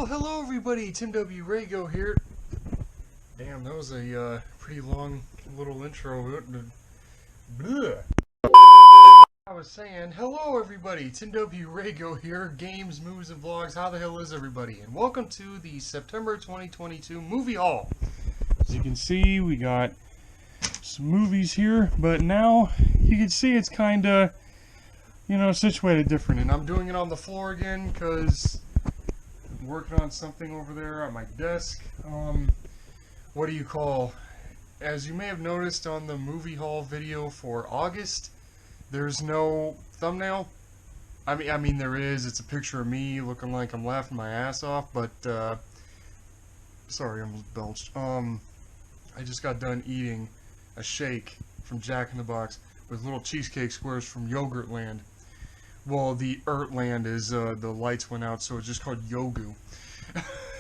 Well, hello everybody, Tim W. Rago here. Damn, that was a pretty long little intro. Bleh. I was saying, hello everybody, Tim W. Rago here, games, movies, and vlogs. How the hell is everybody? And welcome to the September 2022 movie haul. As you can see, we got some movies here, but now you can see it's kinda, situated different. And I'm doing it on the floor again because I'm working on something over there on my desk. What do you call? As you may have noticed on the movie haul video for August, there's no thumbnail. I mean there is. It's a picture of me looking like I'm laughing my ass off, but sorry, I almost belched. I just got done eating a shake from Jack in the Box with little cheesecake squares from Yogurtland. Well, the Ertland is the lights went out, so it's just called Yogu.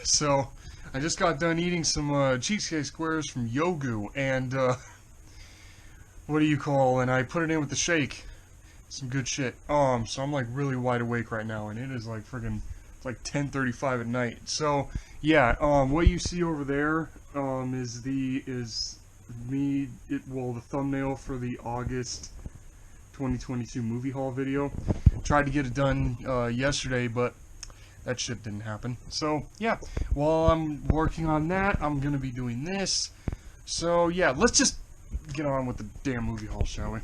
So I just got done eating some cheesecake squares from Yogu, and what do you call? And I put it in with the shake. Some good shit. So I'm like really wide awake right now, and it is like friggin', it's like 10:35 at night. So yeah, what you see over there is the thumbnail for the August 2022 movie haul video. Tried to get it done yesterday, but that shit didn't happen. So yeah, while I'm working on that, I'm gonna be doing this. So yeah, let's just get on with the damn movie haul, shall we?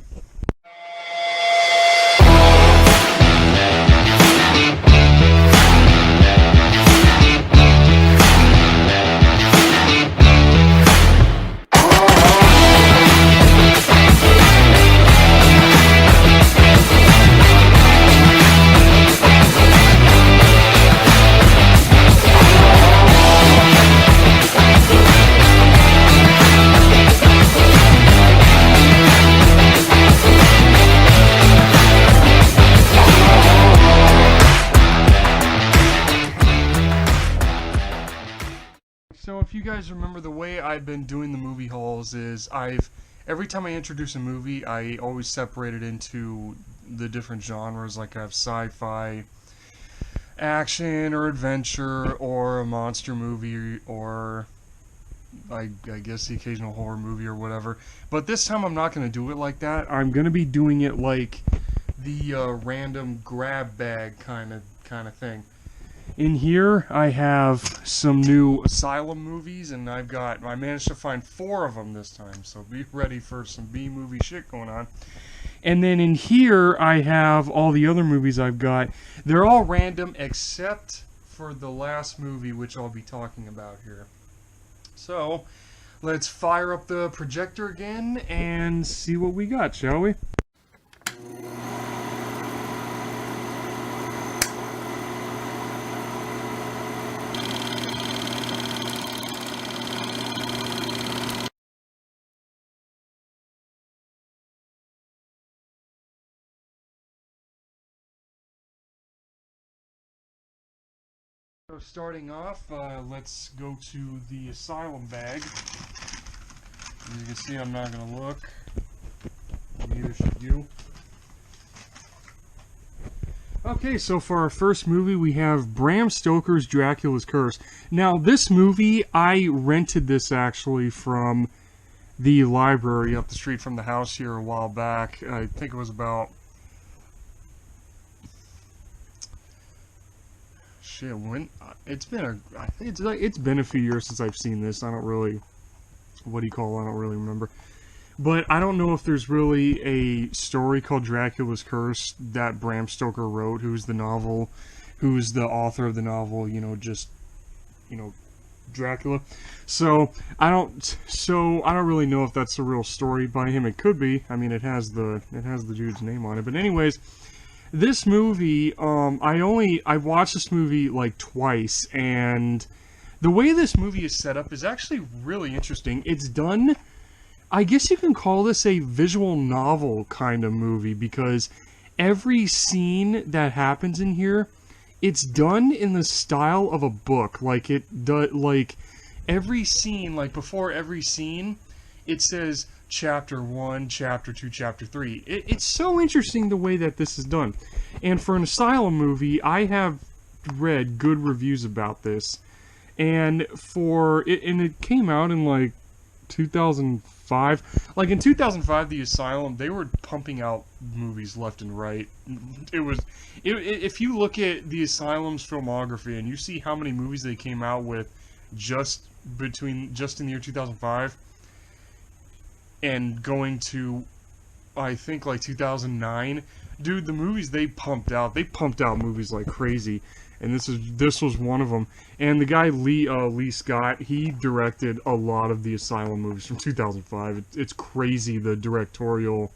So if you guys remember, the way I've been doing the movie hauls is every time I introduce a movie, I always separate it into the different genres. Like I have sci-fi, action, or adventure, or a monster movie, or I guess the occasional horror movie or whatever. But this time I'm not going to do it like that. I'm going to be doing it like the random grab bag kind of thing. In here, I have some new Asylum movies, and I managed to find 4 of them this time, so be ready for some B-movie shit going on. And then in here, I have all the other movies I've got. They're all random, except for the last movie, which I'll be talking about here. So, let's fire up the projector again, and see what we got, shall we? So starting off, let's go to the Asylum bag. As you can see, I'm not going to look. Neither should you. Okay, so for our first movie, we have Bram Stoker's Dracula's Curse. Now, this movie, I rented this actually from the library up the street from the house here a while back. I think it was about... Shit, it's been a few years since I've seen this. I don't really remember. But I don't know if there's really a story called Dracula's Curse that Bram Stoker wrote, who's the author of the novel, Dracula. So I don't really know if that's a real story by him. It could be. I mean, it has the dude's name on it. But anyways, this movie, I've watched this movie like twice, and the way this movie is set up is actually really interesting. It's done, I guess you can call this a visual novel kind of movie, because every scene that happens in here, it's done in the style of a book. Like every scene, like before every scene, it says Chapter 1, Chapter 2, Chapter 3. It's so interesting the way that this is done. And for an Asylum movie, I have read good reviews about this, and it came out in like 2005. Like in 2005, The Asylum, they were pumping out movies left and right. If you look at The Asylum's filmography and you see how many movies they came out with just in the year 2005 and going to, I think, like 2009, dude, the movies they pumped out movies like crazy, and this was one of them. And the guy Lee Scott, he directed a lot of the Asylum movies from 2005. It's crazy, the directorial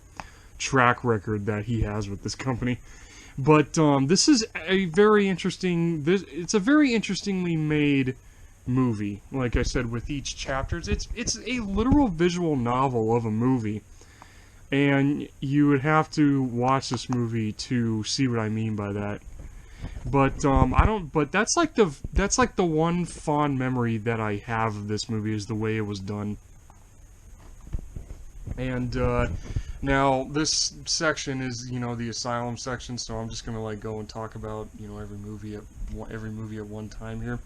track record that he has with this company. But this is a very interesting. It's a very interestingly made movie. Like I said, with each chapter, it's a literal visual novel of a movie. And you would have to watch this movie to see what I mean by that. But I don't. But that's like the one fond memory that I have of this movie, is the way it was done. And now this section is, the Asylum section, so I'm just gonna like go and talk about every movie at one time here.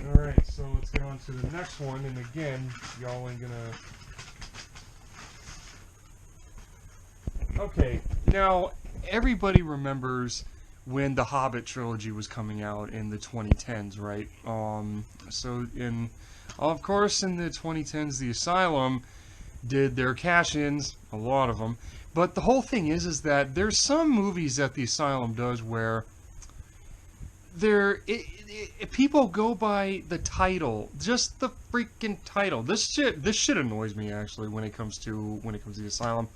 All right, so let's get on to the next one, and again, y'all ain't gonna. Okay, now everybody remembers when the Hobbit trilogy was coming out in the 2010s, right? Of course, in the 2010s, the Asylum did their cash-ins, a lot of them. But the whole thing is that there's some movies that the Asylum does where people go by the title, just the freaking title. This shit annoys me actually when it comes to the Asylum.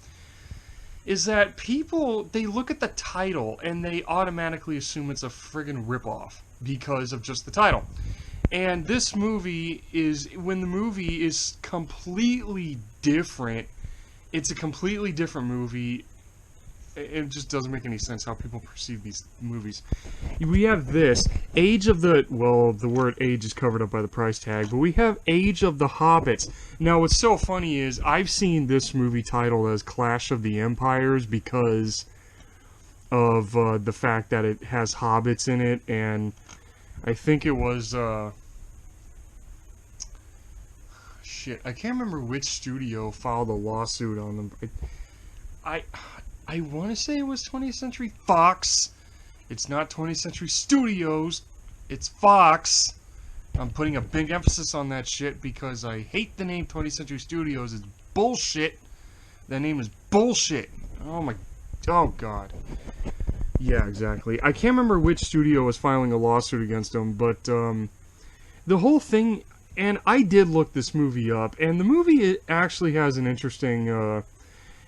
Is that people, they look at the title and they automatically assume it's a friggin' ripoff because of just the title. And this movie when the movie is completely different, it's a completely different movie. It just doesn't make any sense how people perceive these movies. We have this, the word age is covered up by the price tag, but we have Age of the Hobbits. Now, what's so funny is, I've seen this movie titled as Clash of the Empires because of the fact that it has hobbits in it, and I think it was, shit, I can't remember which studio filed a lawsuit on them. I want to say it was 20th Century Fox. It's not 20th Century Studios. It's Fox. I'm putting a big emphasis on that shit because I hate the name 20th Century Studios. It's bullshit. That name is bullshit. Oh god. Yeah, exactly. I can't remember which studio was filing a lawsuit against them, but the whole thing, and I did look this movie up, and the movie actually has an interesting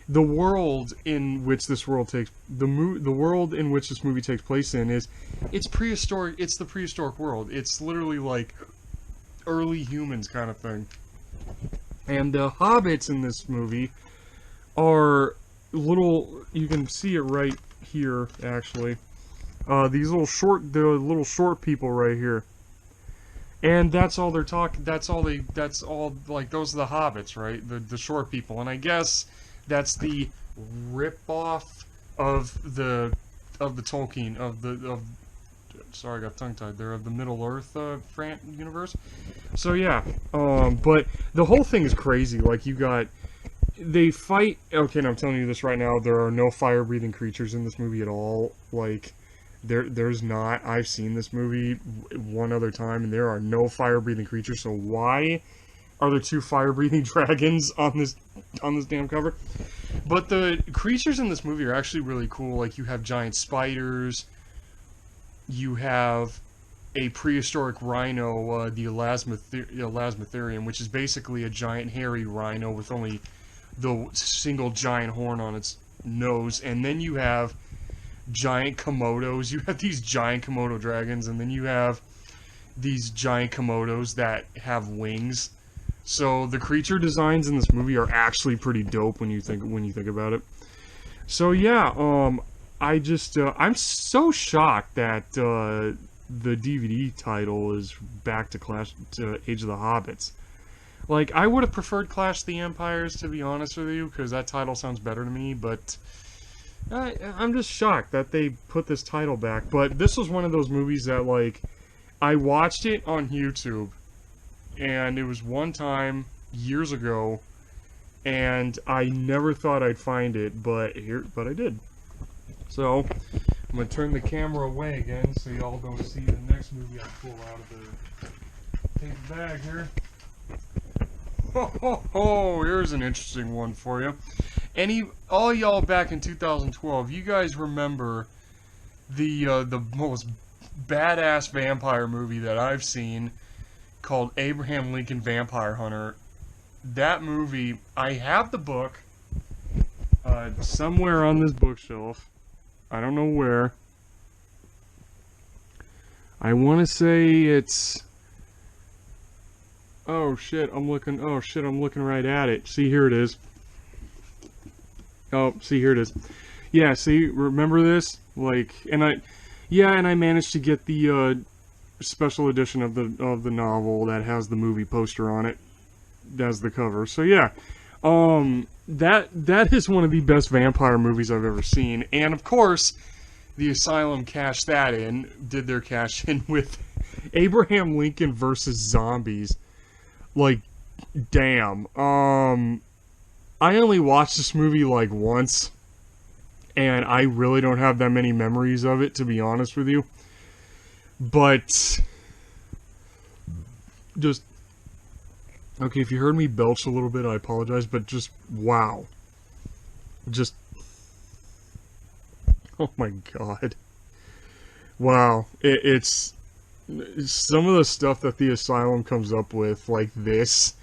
the world in which this world takes the world in which this movie takes place in it's prehistoric. It's the prehistoric world. It's literally like early humans kind of thing. And the hobbits in this movie are little. You can see it right here, actually. These little short people right here. And that's all they're talking. That's all like those are the hobbits, right? The short people. And I guess that's the rip-off of the Tolkien sorry, I got tongue-tied there, of the Middle-earth universe. So yeah, but the whole thing is crazy. Like, they fight. Okay, and I'm telling you this right now. There are no fire-breathing creatures in this movie at all. Like, there's not. I've seen this movie one other time, and there are no fire-breathing creatures. So why are there two fire-breathing dragons on this damn cover? But the creatures in this movie are actually really cool. Like, you have giant spiders, you have a prehistoric rhino, the Elasmotherium, which is basically a giant hairy rhino with only the single giant horn on its nose. And then you have giant Komodos. You have these giant Komodo dragons, and then you have these giant Komodos that have wings. So the creature designs in this movie are actually pretty dope when you think about it. So yeah, I'm so shocked that the DVD title is back to Age of the Hobbits. Like, I would have preferred Clash of the Empires, to be honest with you, because that title sounds better to me. But I'm just shocked that they put this title back. But this was one of those movies that, like, I watched it on YouTube, and it was one time years ago, and I never thought I'd find it, but I did. So I'm gonna turn the camera away again so y'all don't see the next movie I pull out of the pink bag here. Ho ho ho! Here's an interesting one for you. All y'all back in 2012, you guys remember the most badass vampire movie that I've seen called Abraham Lincoln Vampire Hunter. That movie, I have the book somewhere on this bookshelf. I don't know where. I want to say it's... Oh shit, I'm looking right at it. See, here it is. Oh, see, here it is. Yeah, see, remember this? Like, and I managed to get the special edition of the novel that has the movie poster on it as the cover. So yeah, that is one of the best vampire movies I've ever seen. And of course, the Asylum did their cash in with Abraham Lincoln versus zombies. Like, damn. I only watched this movie like once, and I really don't have that many memories of it, to be honest with you. But just okay, if you heard me belch a little bit, I apologize, but just wow. Just oh my god. Wow. It's some of the stuff that the Asylum comes up with, like this.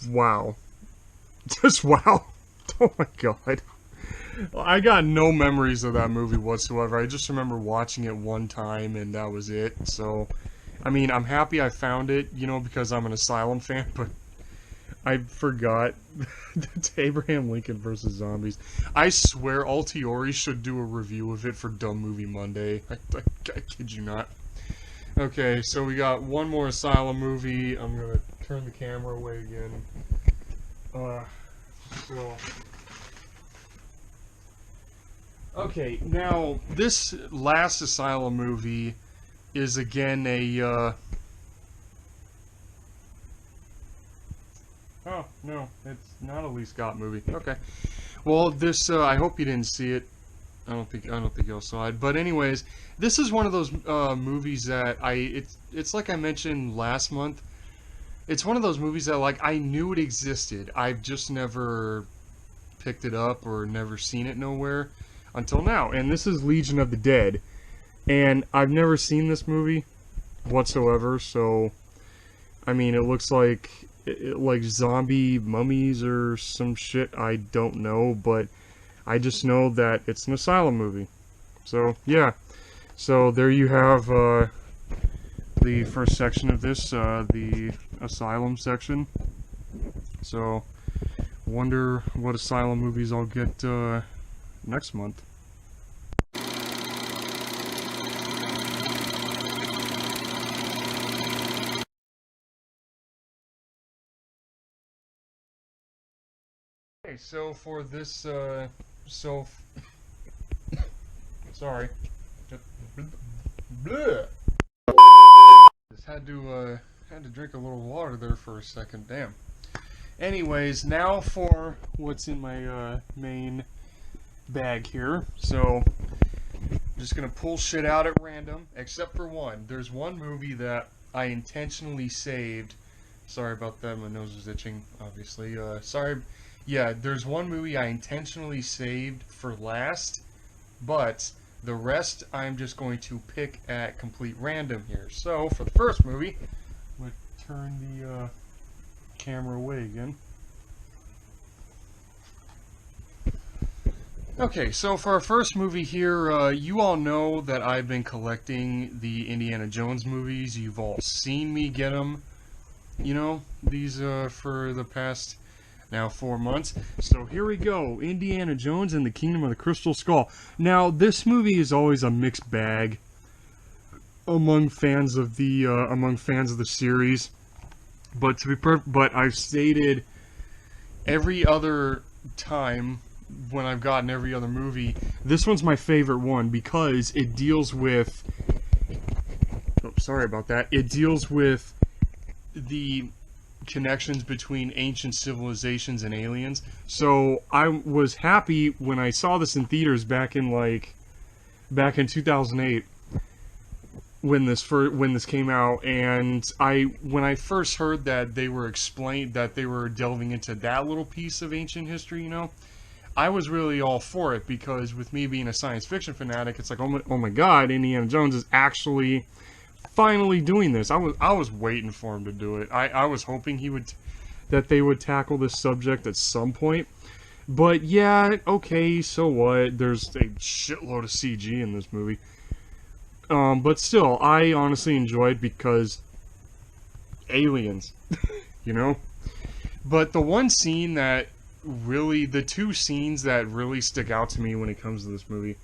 Wow. Just wow. Oh my god. I got no memories of that movie whatsoever. I just remember watching it one time and that was it. So, I mean, I'm happy I found it, you know, because I'm an Asylum fan, but I forgot. It's Abraham Lincoln versus zombies. I swear Altiori should do a review of it for Dumb Movie Monday. I kid you not. Okay, so we got one more Asylum movie. I'm gonna turn the camera away again. Okay, now this last Asylum movie is again a oh no, it's not a Lee Scott movie. Okay, well this I hope you didn't see it. I don't think y'all saw it. But anyways, this is one of those movies that it's like I mentioned last month. It's one of those movies that, like, I knew it existed. I've just never picked it up or never seen it nowhere until now. And this is Legion of the Dead. And I've never seen this movie whatsoever, so I mean, it looks like like zombie mummies or some shit. I don't know, but I just know that it's an Asylum movie. So, yeah. So, there you have the first section of this, the Asylum section. So, wonder what Asylum movies I'll get next month. Okay, so for this, sorry. Bleh. Just had to drink a little water there for a second. Damn. Anyways, now for what's in my main bag here. So, I'm just gonna pull shit out at random, except for one. There's one movie that I intentionally saved. Sorry about that. My nose is itching. Obviously. Sorry. Yeah, there's one movie I intentionally saved for last, but the rest I'm just going to pick at complete random here. So, for the first movie, I'm going to turn the camera away again. Okay, so for our first movie here, you all know that I've been collecting the Indiana Jones movies. You've all seen me get them, you know, these for the past... now 4 months. So here we go, Indiana Jones and the Kingdom of the Crystal Skull. Now this movie is always a mixed bag among fans of the series. But to be but I've stated every other time when I've gotten every other movie, this one's my favorite one because it deals with. Oh, sorry about that. It deals with the connections between ancient civilizations and aliens. So I was happy when I saw this in theaters back in 2008 when this came out, and when I first heard that they were delving into that little piece of ancient history, I was really all for it because with me being a science fiction fanatic, it's like, oh my god, Indiana Jones is actually finally doing this. I was waiting for him to do it. I was hoping that they would tackle this subject at some point. But yeah, okay, so what? There's a shitload of CG in this movie. But still, I honestly enjoyed because aliens, you know? But the two scenes that really stick out to me when it comes to this movie,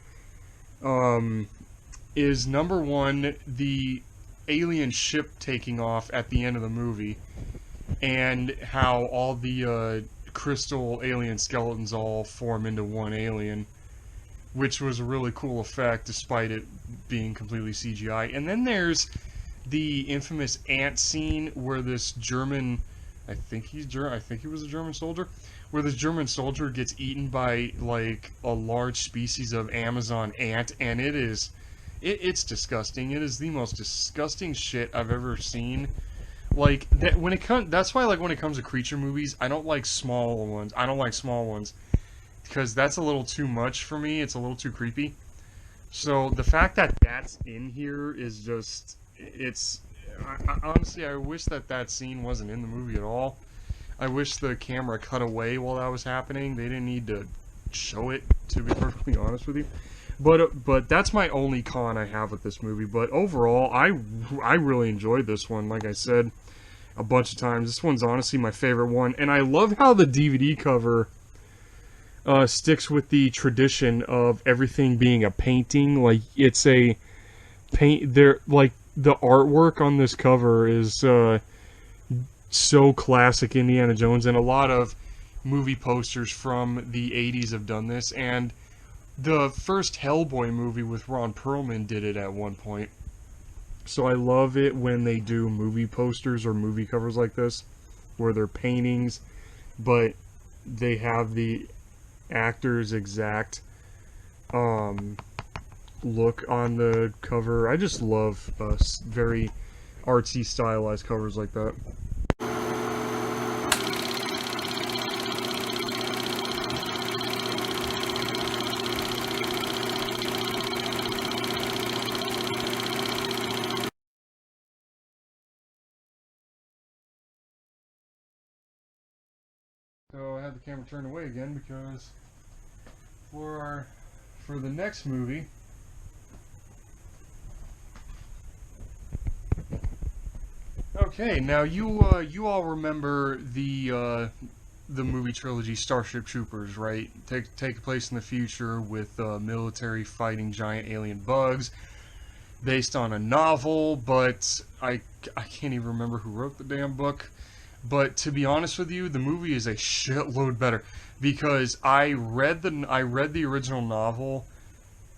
is number one, the alien ship taking off at the end of the movie, and how all the crystal alien skeletons all form into one alien, which was a really cool effect despite it being completely CGI. And then there's the infamous ant scene where this German, I think he was a German soldier, where this German soldier gets eaten by like a large species of Amazon ant, and it's disgusting. It is the most disgusting shit I've ever seen. Like that that's why, like, when it comes to creature movies, I don't like small ones. Because that's a little too much for me. It's a little too creepy. So the fact that that's in here is just, honestly, I wish that scene wasn't in the movie at all. I wish the camera cut away while that was happening. They didn't need to show it, to be perfectly honest with you. But that's my only con I have with this movie. But overall, I really enjoyed this one. Like I said a bunch of times, this one's honestly my favorite one. And I love how the DVD cover sticks with the tradition of everything being a painting. Like, it's a paint. Like, the artwork on this cover is so classic Indiana Jones, and a lot of movie posters from the 80s have done this, and the first Hellboy movie with Ron Perlman did it at one point. So I love it when they do movie posters or movie covers like this, where they're paintings, but they have the actor's exact look on the cover. I just love very artsy, stylized covers like that. So I had the camera turned away again because for the next movie, okay, now you all remember the movie trilogy Starship Troopers, right? Take place in the future with military fighting giant alien bugs, based on a novel, but I can't even remember who wrote the damn book. But to be honest with you, the movie is a shitload better because I read the original novel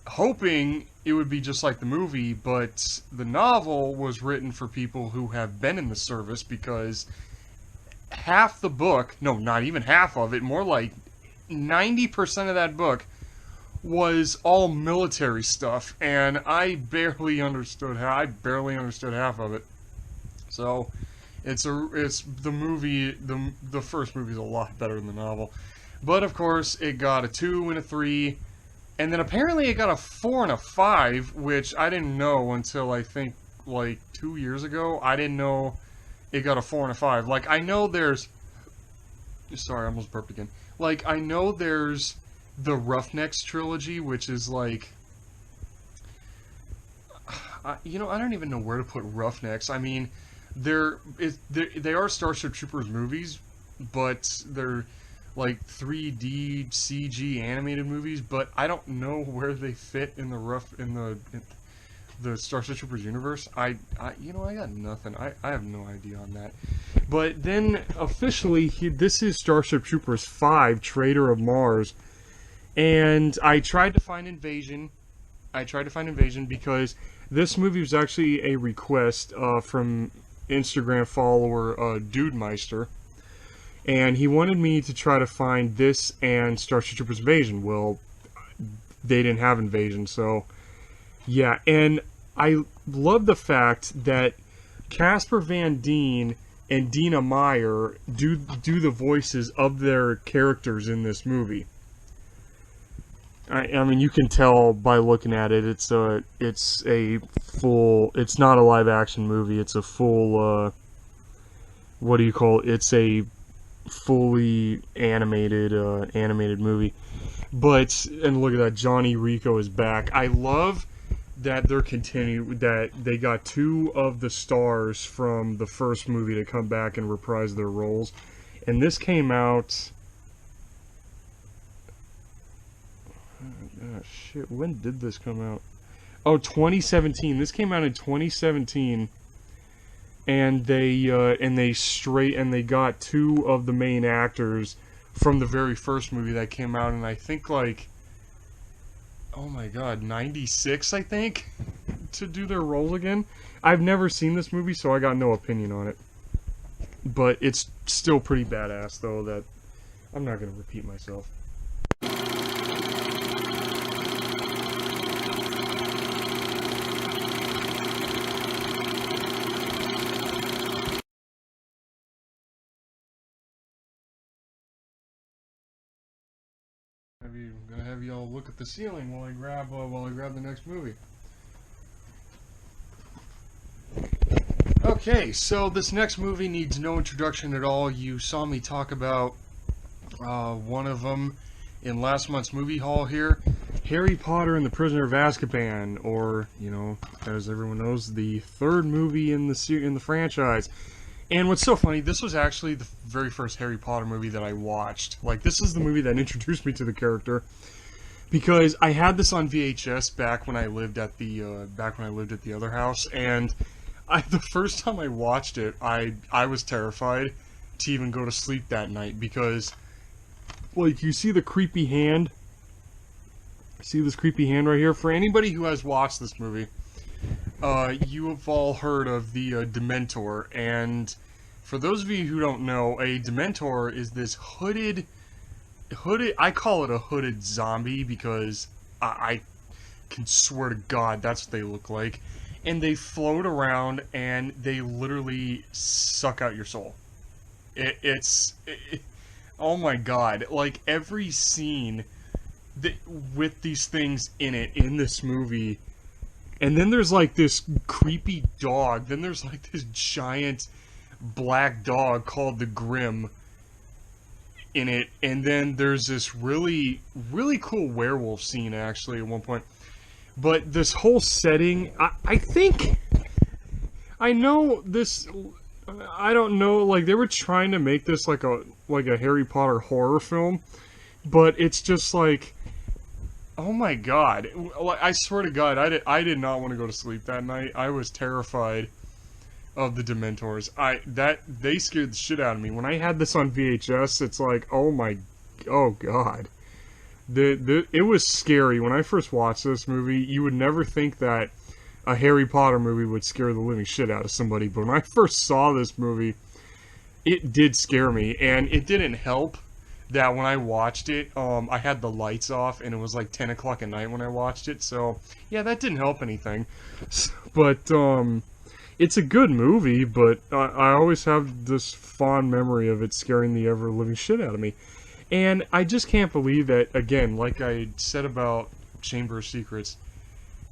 hoping it would be just like the movie, but the novel was written for people who have been in the service, because half the book, no, not even half of it, more like 90% of that book was all military stuff, and I barely understood half of it. So it's the movie, the first movie is a lot better than the novel. But of course, it got a 2 and a 3, and then apparently it got a 4 and a 5, which I didn't know until I think like 2 years ago. I didn't know it got a 4 and a 5. Like, I know there's, sorry, I almost burped again. Like, I know there's the Roughnecks trilogy, which is like, I don't even know where to put Roughnecks. I mean, they are Starship Troopers movies, but they're like 3D CG animated movies. But I don't know where they fit in the the Starship Troopers universe, you know, I got nothing. I have no idea on that. But then officially, this is Starship Troopers 5: Traitor of Mars, and I tried to find Invasion. Because this movie was actually a request from Instagram follower Dudemeister, and he wanted me to try to find this and Starship Troopers Invasion. Well, they didn't have Invasion, so yeah. And I love the fact that Casper Van Dien and Dina Meyer do the voices of their characters in this movie. I mean, you can tell by looking at it. It's a full. It's not a live action movie. It's a full. What do you call it? It's a fully animated movie. But and look at that, Johnny Rico is back. I love that they're continuing. That they got 2 of the stars from the first movie to come back and reprise their roles, and this came out. Oh, shit, when did this come out? Oh, 2017. This came out in 2017, and they got 2 of the main actors from the very first movie that came out, and I think like, oh my god, 96, I think, to do their roles again. I've never seen this movie, so I got no opinion on it, but it's still pretty badass, though. That I'm not gonna repeat myself. I'm gonna have y'all look at the ceiling while I grab the next movie. Okay, so this next movie needs no introduction at all. You saw me talk about one of them in last month's movie haul here, Harry Potter and the Prisoner of Azkaban, or you know, as everyone knows, the 3rd movie in the franchise. And what's so funny, this was actually the very first Harry Potter movie that I watched. Like, this is the movie that introduced me to the character, because I had this on VHS back when I lived at the other house, and the first time I watched it, I was terrified to even go to sleep that night, because, like, you see the creepy hand? See this creepy hand right here? For anybody who has watched this movie, you have all heard of the Dementor, and for those of you who don't know, a Dementor is this hooded, I call it a hooded zombie, because I can swear to God that's what they look like, and they float around, and they literally suck out your soul. Oh my God, like, every scene with these things in it, in this movie. And then there's like this creepy dog. Then there's like this giant black dog called the Grim in it. And then there's this really, really cool werewolf scene actually at one point. But this whole setting, I think, I know this, I don't know, like they were trying to make this like a Harry Potter horror film. But it's just like, oh my God! I swear to God, I did not want to go to sleep that night. I was terrified of the Dementors. They scared the shit out of me. When I had this on VHS, it's like, oh God, it was scary. When I first watched this movie, you would never think that a Harry Potter movie would scare the living shit out of somebody. But when I first saw this movie, it did scare me, and it didn't help that when I watched it, I had the lights off, and it was like 10 o'clock at night when I watched it, so, yeah, that didn't help anything. But, it's a good movie, but I always have this fond memory of it scaring the ever-living shit out of me. And I just can't believe that, again, like I said about Chamber of Secrets,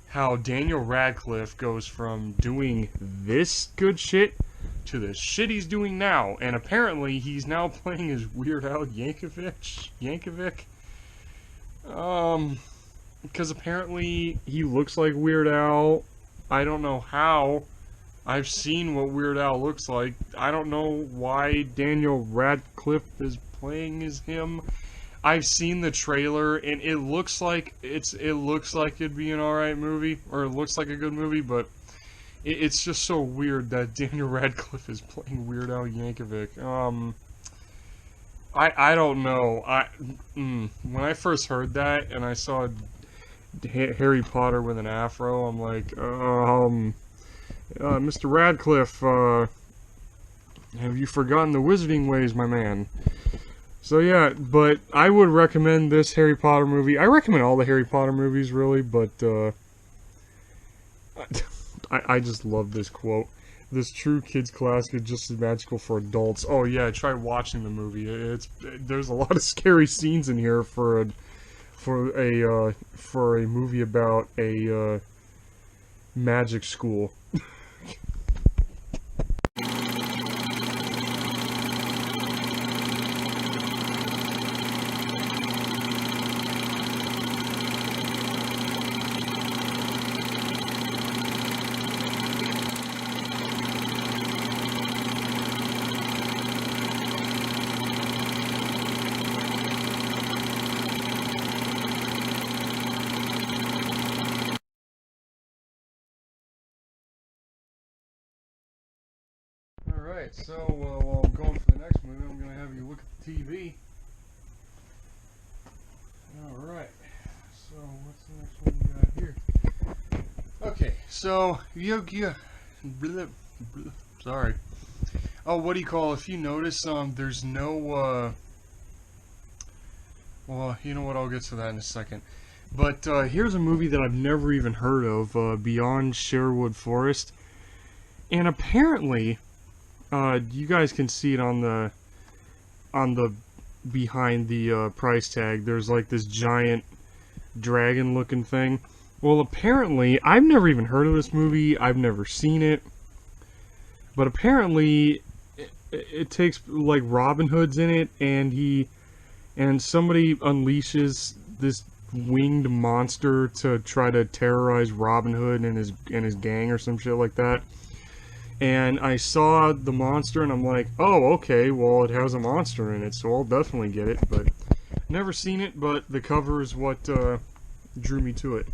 how Daniel Radcliffe goes from doing this good shit to the shit he's doing now, and apparently he's now playing as Weird Al Yankovic. Because apparently he looks like Weird Al. I don't know how. I've seen what Weird Al looks like. I don't know why Daniel Radcliffe is playing as him. I've seen the trailer, and it looks like it'd be an alright movie, or it looks like a good movie, but it's just so weird that Daniel Radcliffe is playing Weird Al Yankovic. I don't know. When I first heard that and I saw Harry Potter with an afro, I'm like, Mr. Radcliffe, have you forgotten the wizarding ways, my man? So yeah, but I would recommend this Harry Potter movie. I recommend all the Harry Potter movies, really, but I just love this quote. This true kids classic is just as magical for adults. Oh yeah, try watching the movie. There's a lot of scary scenes in here for a movie about a magic school. Alright, so while I'm going for the next movie, I'm going to have you look at the TV. Alright, so what's the next one we got here? Okay, so, sorry. Oh, what do you call it? If you notice, there's no, well, you know what, I'll get to that in a second. But here's a movie that I've never even heard of, Beyond Sherwood Forest. And apparently, you guys can see it on the behind the price tag. There's like this giant dragon looking thing. Well, apparently, I've never even heard of this movie. I've never seen it. But apparently, it takes like Robin Hood's in it, and somebody unleashes this winged monster to try to terrorize Robin Hood and his gang or some shit like that. And I saw the monster, and I'm like, oh, okay, well, it has a monster in it, so I'll definitely get it. But never seen it, but the cover is what drew me to it.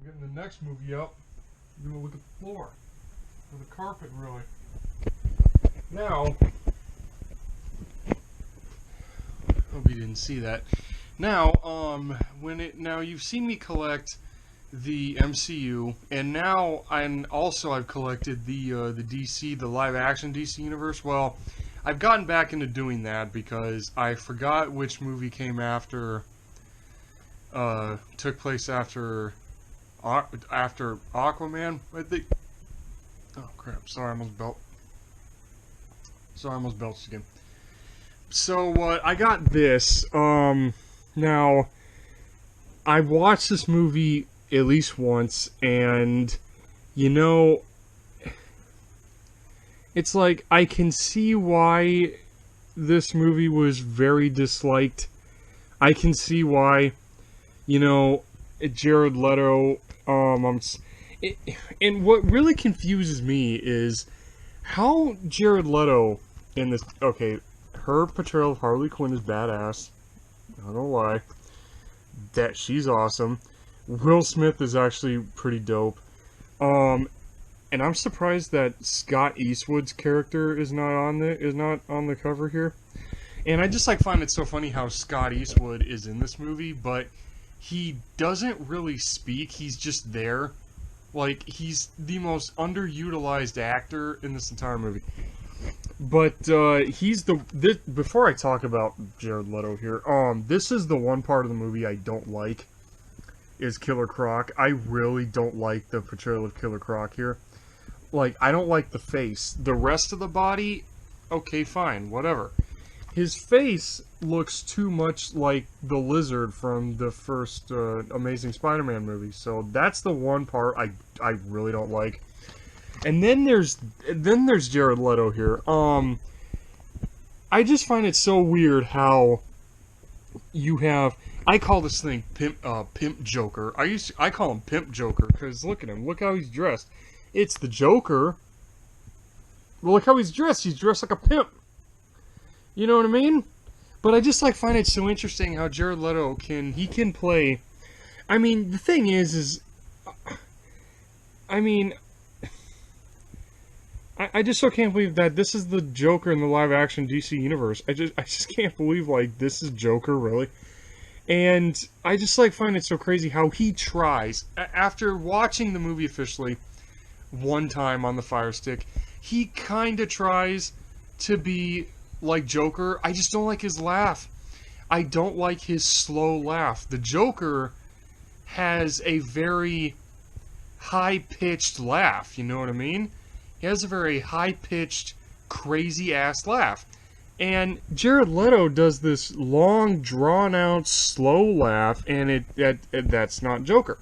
Getting the next movie up, I'm gonna look at the floor, or the carpet, really. Now, hope you didn't see that. Now, now you've seen me collect the MCU, and now I've collected the DC, the live-action DC universe. Well, I've gotten back into doing that because I forgot which movie came after, took place after Aquaman, I think. Oh crap! Sorry, I almost belched again. So I got this. Now I've watched this movie at least once, and you know, it's like I can see why this movie was very disliked. I can see why, you know, Jared Leto. And what really confuses me is how Jared Leto in this. Okay, her portrayal of Harley Quinn is badass. Not gonna lie, that she's awesome. Will Smith is actually pretty dope. And I'm surprised that Scott Eastwood's character is not on the cover here. And I just find it so funny how Scott Eastwood is in this movie, but he doesn't really speak. He's just there. Like, he's the most underutilized actor in this entire movie. But before I talk about Jared Leto here, this is the one part of the movie I don't like, is Killer Croc. I really don't like the portrayal of Killer Croc here. Like, I don't like the face. The rest of the body, okay, fine, whatever. His face looks too much like the lizard from the first Amazing Spider-Man movie, so that's the one part I really don't like. And then there's Jared Leto here. I just find it so weird how you have. I call this thing Pimp Joker. I call him Pimp Joker because look at him. Look how he's dressed. It's the Joker. Well, look how he's dressed. He's dressed like a pimp. You know what I mean? But I just find it so interesting how Jared Leto can play. I mean, the thing is I mean, I just so can't believe that this is the Joker in the live action DC universe. I just can't believe this is Joker really. And I just find it so crazy how he tries after watching the movie officially one time on the Fire Stick. He kind of tries to be like Joker. I just don't like his laugh. I don't like his slow laugh. The Joker has a very high-pitched laugh, you know what I mean? He has a very high-pitched, crazy-ass laugh. And Jared Leto does this long, drawn-out, slow laugh, and that's not Joker.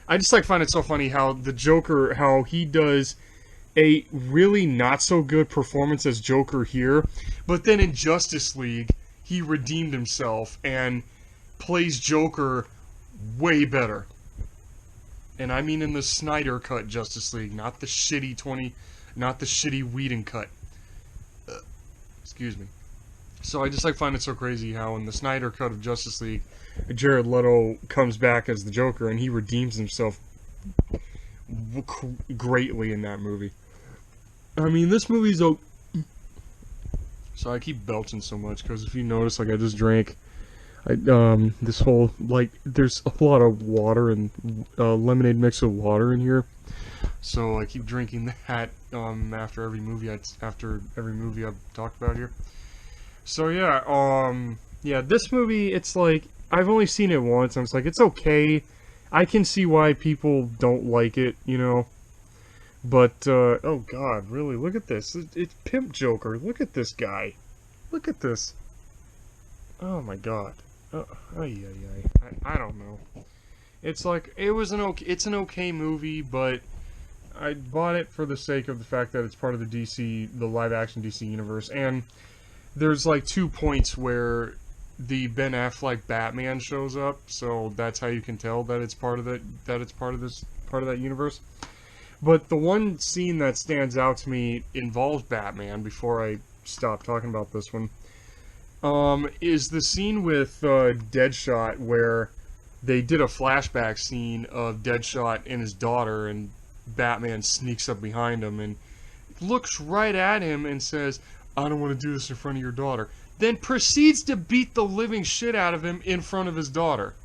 I just find it so funny how the Joker, how he does a really not-so-good performance as Joker here, but then in Justice League, he redeemed himself and plays Joker way better. And I mean in the Snyder cut Justice League, not the shitty Whedon cut. Excuse me. So I just find it so crazy how in the Snyder cut of Justice League, Jared Leto comes back as the Joker and he redeems himself greatly in that movie. I mean, this movie's so I keep belching so much because if you notice, I just drank. This whole there's a lot of water and lemonade mix of water in here, so I keep drinking that after every movie I've talked about here. So yeah, this movie, it's I've only seen it once. And it's okay. I can see why people don't like it, you know. But oh god, really? Look at this. It's Pimp Joker. Look at this guy. Look at this. Oh my god. I don't know. It's it's an okay movie, but I bought it for the sake of the fact that it's part of the live action DC universe, and there's 2 points where the Ben Affleck Batman shows up, so that's how you can tell that it's part of that universe. But the one scene that stands out to me involves Batman. Before I stop talking about this one. Is the scene with Deadshot where they did a flashback scene of Deadshot and his daughter, and Batman sneaks up behind him and looks right at him and says, "I don't want to do this in front of your daughter." Then proceeds to beat the living shit out of him in front of his daughter.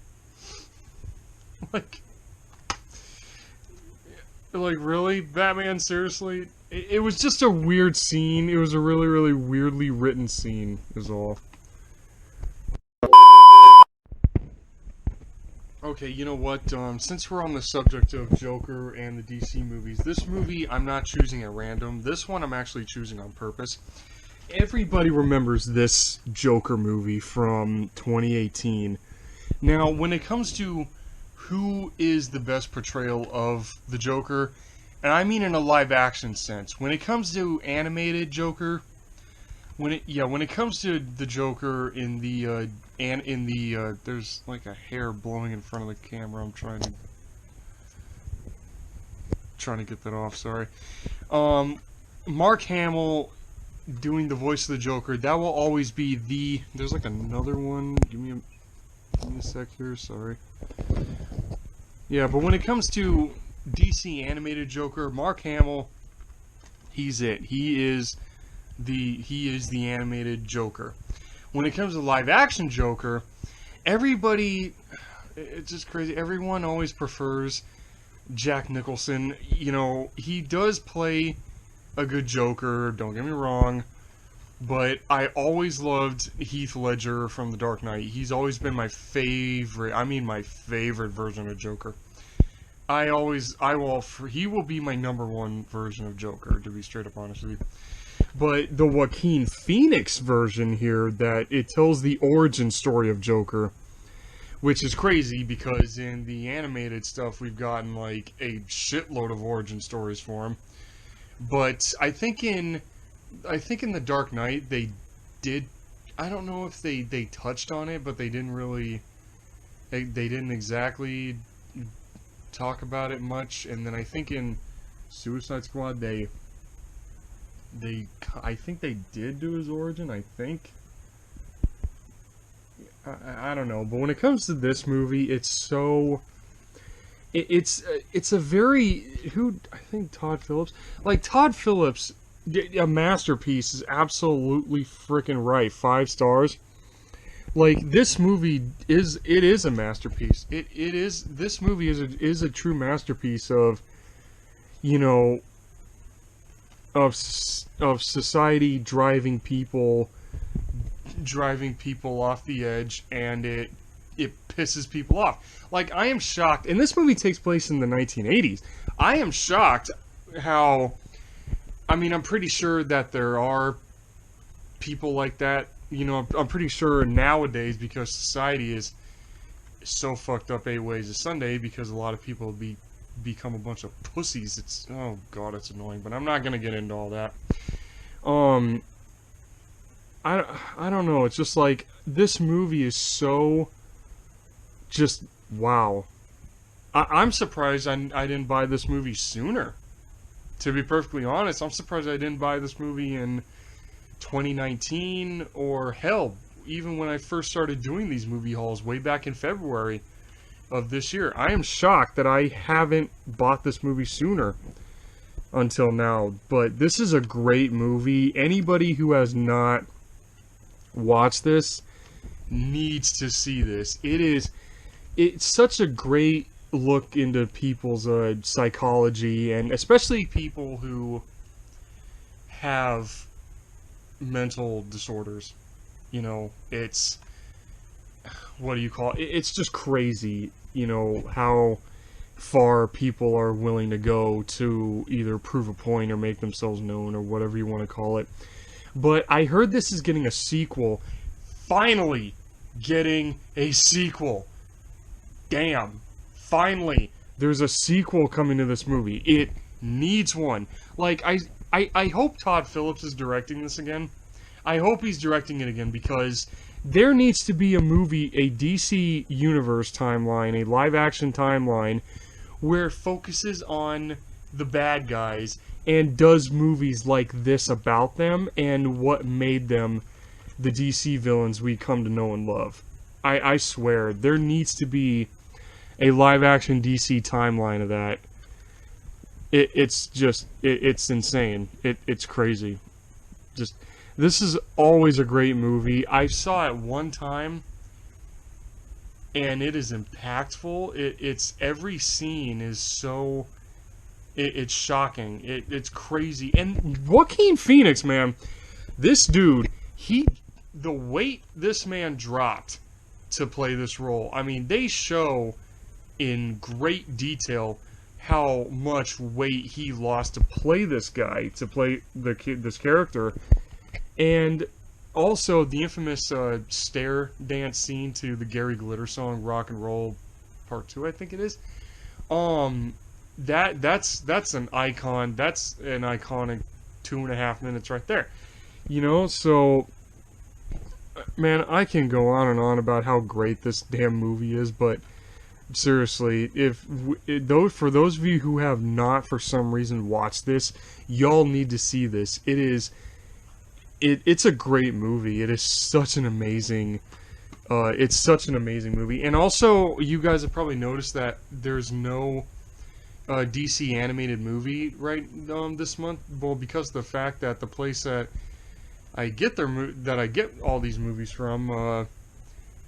Really? Batman, seriously? It was just a weird scene. It was a really, really weirdly written scene, is all. Okay, you know what? Since we're on the subject of Joker and the DC movies, this movie I'm not choosing at random. This one I'm actually choosing on purpose. Everybody remembers this Joker movie from 2018. Now, when it comes to who is the best portrayal of the Joker, and I mean in a live-action sense. When it comes to animated Joker, when it comes to the Joker in the there's a hair blowing in front of the camera. I'm trying to get that off. Sorry. Mark Hamill doing the voice of the Joker. That will always be the. There's another one. Give me a sec here. Sorry. Yeah, but when it comes to DC animated Joker, Mark Hamill, he's it. He is the animated Joker. When it comes to live action Joker, everybody, it's just crazy. Everyone always prefers Jack Nicholson. You know, he does play a good Joker, don't get me wrong, but I always loved Heath Ledger from The Dark Knight. He's always been my favorite, my favorite version of Joker. He will be my #1 version of Joker, to be straight up honest with you. But the Joaquin Phoenix version here, that it tells the origin story of Joker, which is crazy because in the animated stuff we've gotten a shitload of origin stories for him. But I think in the Dark Knight they did. I don't know if they touched on it, but they didn't really. They didn't exactly talk about it much. And then I think in Suicide Squad they I think they did do his origin. I think. I don't know, but when it comes to this movie, it's so. It's a very who I think Todd Phillips, like Todd Phillips, a masterpiece is absolutely freaking right. 5 stars. Like this movie is a masterpiece. It is this movie is a true masterpiece of, you know, of society driving people off the edge, and it pisses people off. Like, I am shocked, and this movie takes place in the 1980s. I am shocked how, I mean, I'm pretty sure that there are people like that. You know, I'm pretty sure nowadays, because society is so fucked up 8 ways to Sunday, because a lot of people become a bunch of pussies. It's, oh god, it's annoying, but I'm not gonna get into all that. I don't know, it's just like, this movie is so just wow. I'm surprised I didn't buy this movie sooner. To be perfectly honest, I'm surprised I didn't buy this movie in 2019, or hell, even when I first started doing these movie hauls way back in February of this year. I am shocked that I haven't bought this movie sooner until now. But this is a great movie. Anybody who has not watched this needs to see this. It's such a great look into people's psychology, and especially people who have mental disorders. You know, it's, what do you call it? It's just crazy, you know, how far people are willing to go to either prove a point or make themselves known, or whatever you want to call it. But I heard this is getting a sequel. Finally getting a sequel. Damn. Finally, there's a sequel coming to this movie. It needs one. Like, I hope Todd Phillips is directing this again. I hope he's directing it again, because there needs to be a movie, a DC Universe timeline, a live-action timeline, where it focuses on the bad guys and does movies like this about them and what made them the DC villains we come to know and love. I swear, there needs to be a live-action DC timeline of that. It's just, it's insane. It's crazy. Just, this is always a great movie. I saw it one time, and it is impactful. It's every scene is so, it's shocking. It's crazy. And Joaquin Phoenix, man, this dude, the weight this man dropped to play this role. I mean, they show in great detail how much weight he lost to play this guy, to play this character. And also the infamous stair dance scene to the Gary Glitter song Rock and Roll Part 2, I think it is. That's an icon. That's an iconic 2.5 minutes right there. You know, so man, I can go on and on about how great this damn movie is, but seriously, for those of you who have not for some reason watched this, y'all need to see this. It's a great movie. It is such an amazing movie. And also, you guys have probably noticed that there's no DC animated movie right this month. Well, because of the fact that the place that I get all these movies from,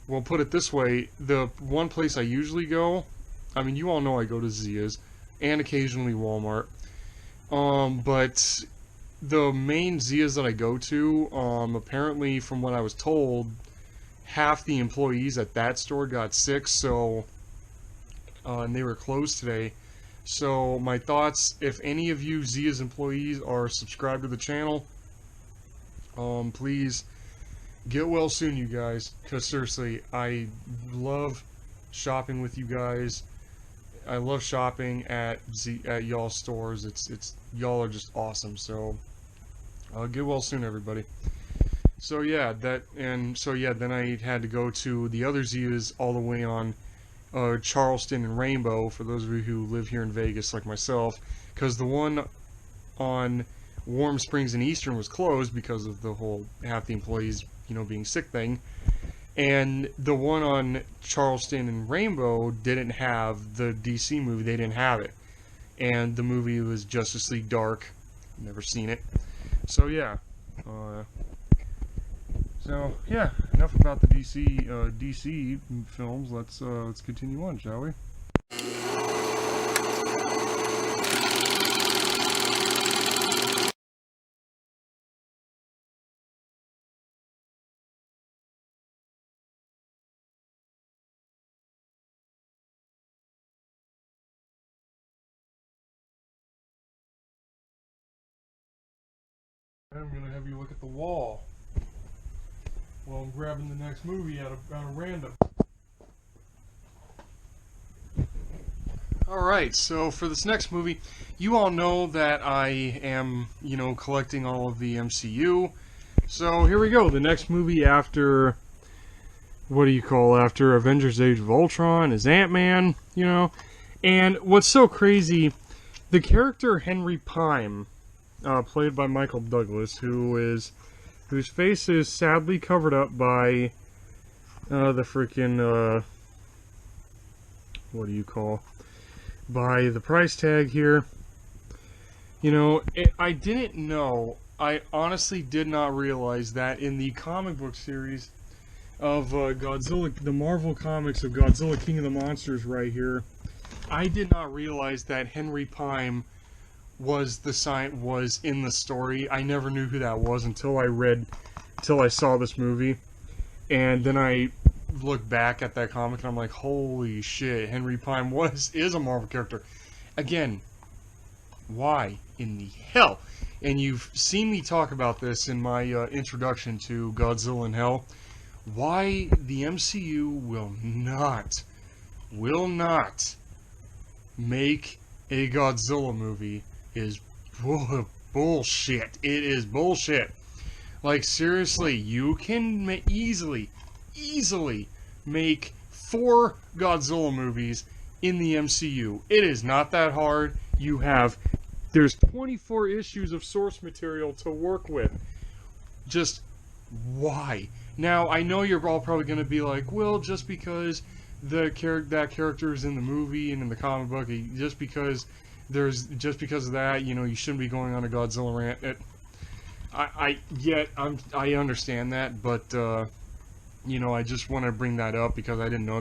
well, put it this way, the one place I usually go, I mean, you all know I go to Zia's and occasionally Walmart, but the main Zia's that I go to, apparently from what I was told, half the employees at that store got sick, so, and they were closed today. So my thoughts, if any of you Zia's employees are subscribed to the channel, please get well soon, you guys, because seriously, I love shopping with you guys. I love shopping at y'all stores. It's y'all are just awesome. So get well soon, everybody. So yeah, then I had to go to the other Zias all the way on Charleston and Rainbow, for those of you who live here in Vegas like myself, because the one on Warm Springs and Eastern was closed because of the whole half the employees, being sick thing. And the one on Charleston and Rainbow didn't have the DC movie. They didn't have it. And the movie was Justice League Dark. Never seen it. So yeah. Enough about the DC films. Let's continue on, shall we? I'm gonna have you look at the wall while I'm grabbing the next movie out of random. Alright, so for this next movie, you all know that I am, collecting all of the MCU. So here we go. The next movie after, after Avengers Age of Ultron is AntMan, And what's so crazy, the character Henry Pym, played by Michael Douglas, whose face is sadly covered up by the freaking by the price tag here. I didn't know. I honestly did not realize that in the comic book series of Godzilla, the Marvel comics of Godzilla King of the Monsters right here, I did not realize that Henry Pym was in the story. I never knew who that was until I saw this movie, and then I looked back at that comic and I'm like, holy shit, Henry Pym is a Marvel character. Again, why in the hell? And you've seen me talk about this in my introduction to Godzilla in Hell. Why the MCU will not make a Godzilla movie is bullshit. It is bullshit. Like, seriously, you can easily make 4 Godzilla movies in the MCU. It is not that hard. There's 24 issues of source material to work with. Just why? Now, I know you're all probably going to be like, well, just because that character is in the movie and in the comic book, just because of that, you shouldn't be going on a Godzilla rant. I understand that, but I just want to bring that up because I didn't know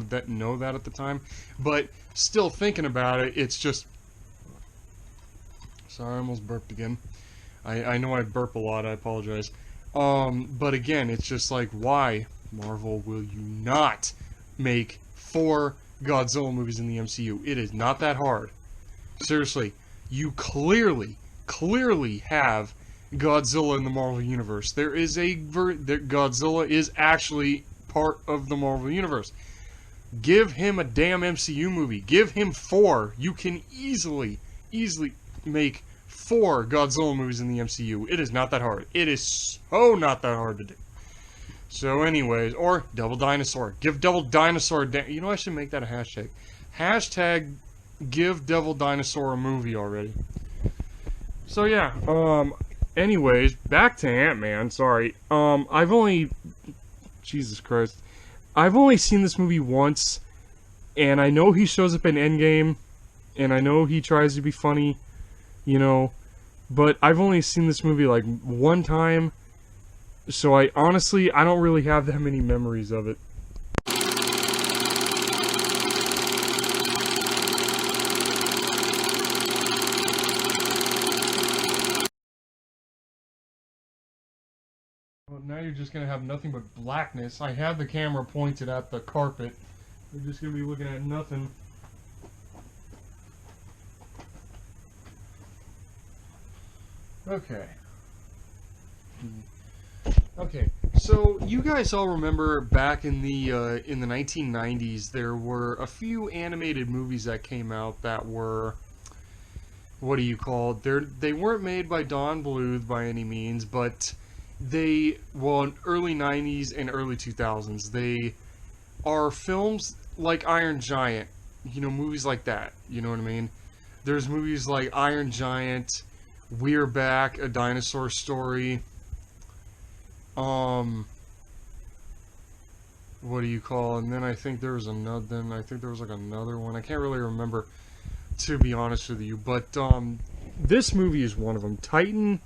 that at the time. But still thinking about it, it's just, sorry, I almost burped again. I know I burp a lot. I apologize. But again, it's just like, why, Marvel, will you not make 4 Godzilla movies in the MCU? It is not that hard. Seriously, you clearly have Godzilla in the Marvel Universe. Godzilla is actually part of the Marvel Universe. Give him a damn MCU movie. Give him 4. You can easily make 4 Godzilla movies in the MCU. It is not that hard. It is so not that hard to do. So anyways, or Devil Dinosaur. Give Devil Dinosaur I should make that a hashtag. Hashtag give Devil Dinosaur a movie already. So yeah, anyways, back to AntMan, sorry. Jesus Christ. I've only seen this movie once, and I know he shows up in Endgame, and I know he tries to be funny, but I've only seen this movie like one time, so I don't really have that many memories of it. Well, now you're just going to have nothing but blackness. I have the camera pointed at the carpet. You're just going to be looking at nothing. Okay. Okay. So you guys all remember back in the 1990s, there were a few animated movies that came out that were, what do you call it? They weren't made by Don Bluth by any means, but in early 90s and early 2000s, they are films like Iron Giant, movies like that. You know what I mean? There's movies like Iron Giant, We're Back, A Dinosaur Story. What do you call? And then I think there was another. Then I think there was like another one. I can't really remember, to be honest with you. But this movie is one of them. Titan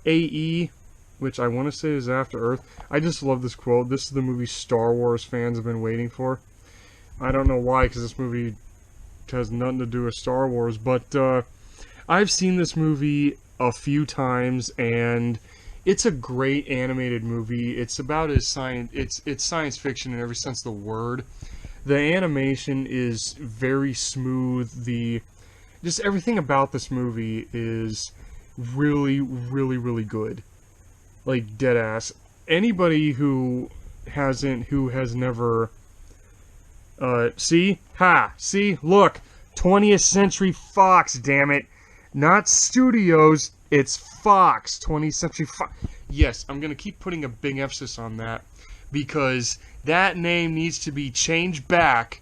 AE, which I want to say is After Earth. I just love this quote. This is the movie Star Wars fans have been waiting for. I don't know why, because this movie has nothing to do with Star Wars. But I've seen this movie a few times, and it's a great animated movie. It's about it's science fiction in every sense of the word. The animation is very smooth. Just everything about this movie is really, really, really good. Like dead ass. Anybody who has never see? Look, 20th Century Fox, damn it. Not studios, it's Fox, 20th Century Fox. Yes, I'm going to keep putting a big emphasis on that, because that name needs to be changed back